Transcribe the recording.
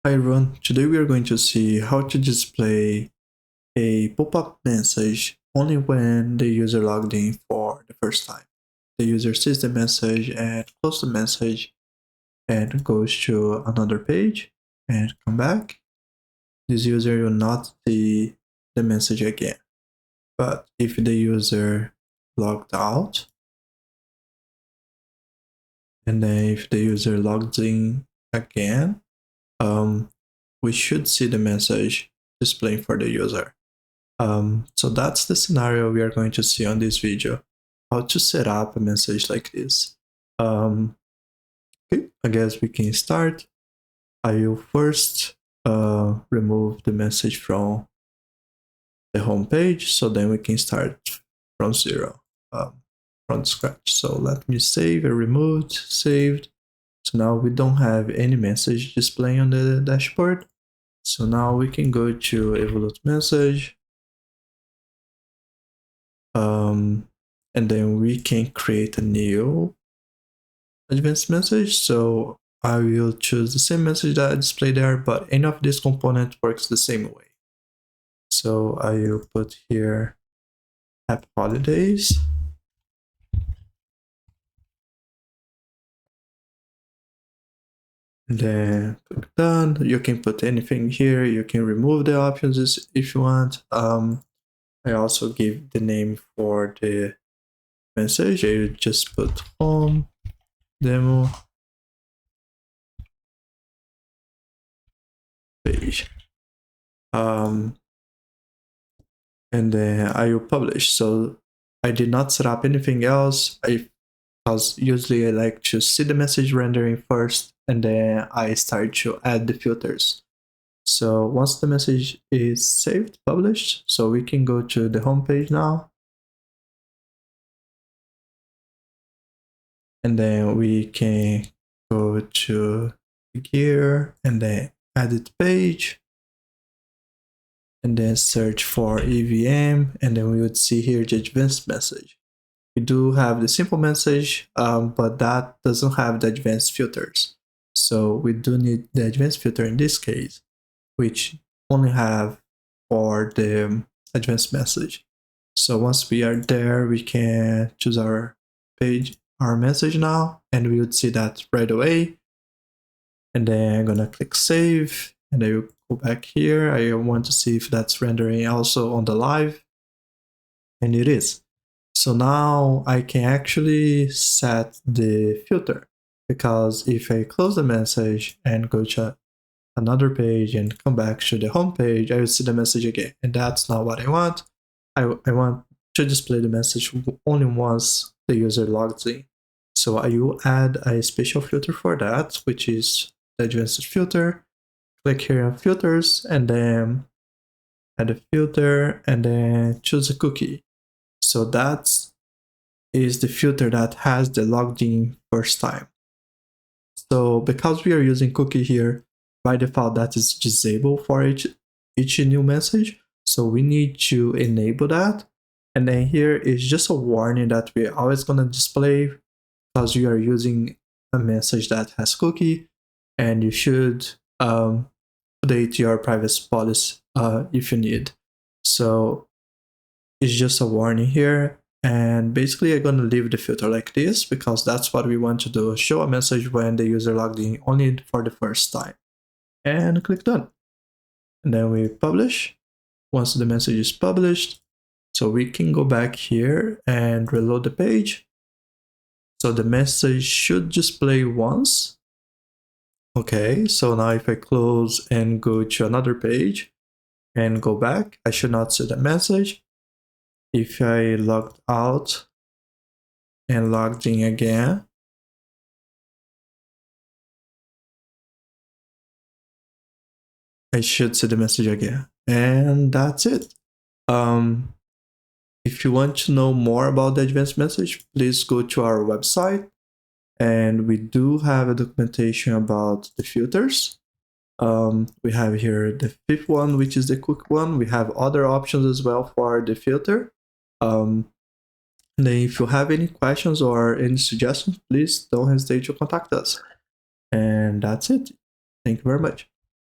Hi everyone, today we are going to see how to display a pop-up message only when the user logged in for the first time. The user sees the message and closes the message and goes to another page and come back. This user will not see the message again. But if the user logged out, and then if the user logs in again, we should see the message displaying for the user. So that's the scenario we are going to see on this video, how to set up a message like this. Okay, I guess we can start. I will first remove the message from the home page, so then we can start from zero, from scratch. So let me save and removed, saved. So now we don't have any message displaying on the dashboard. So now we can go to EvoluteMessage. And then we can create a new advanced message. So I will choose the same message that I displayed there, but any of this component works the same way. So I will put here Happy Holidays. And then click done. You can put anything here. You can remove the options if you want. I also give the name for the message. I just put home demo page. And then I will publish. So I did not set up anything else. Because usually I like to see the message rendering first, and then I start to add the filters. So once the message is saved, published, so we can go to the home page now. And then we can go to gear and then edit page. And then search for EVM, and then we would see here the advanced message. We do have the simple message, but that doesn't have the advanced filters. So we do need the advanced filter in this case, which only have for the advanced message. So once we are there, we can choose our page, our message now, and we would see that right away. And then I'm gonna click save, and I will go back here. I want to see if that's rendering also on the live, and it is. So now I can actually set the filter, because if I close the message and go to another page and come back to the home page, I will see the message again, and that's not what I want. I want to display the message only once the user logs in. So I will add a special filter for that, which is the advanced filter. Click here on filters, and then add a filter, and then choose a cookie. So that is the filter that has the logged in first time. So because we are using cookie here, by default that is disabled for each new message. So we need to enable that. And then here is just a warning that we're always going to display because you are using a message that has cookie, and you should update your privacy policy if you need. So it's just a warning here, and basically I'm going to leave the filter like this because that's what we want to do, show a message when the user logged in only for the first time, and click done. And then we publish. Once the message is published, so we can go back here and reload the page. So the message should display once. Okay, so now if I close and go to another page and go back, I should not see the message. If I logged out and logged in again, I should see the message again. And that's it. If you want to know more about the advanced message, please go to our website. And we do have a documentation about the filters. We have here the fifth one, which is the quick one. We have other options as well for the filter. And then if you have any questions or any suggestions, please don't hesitate to contact us. And that's it. Thank you very much.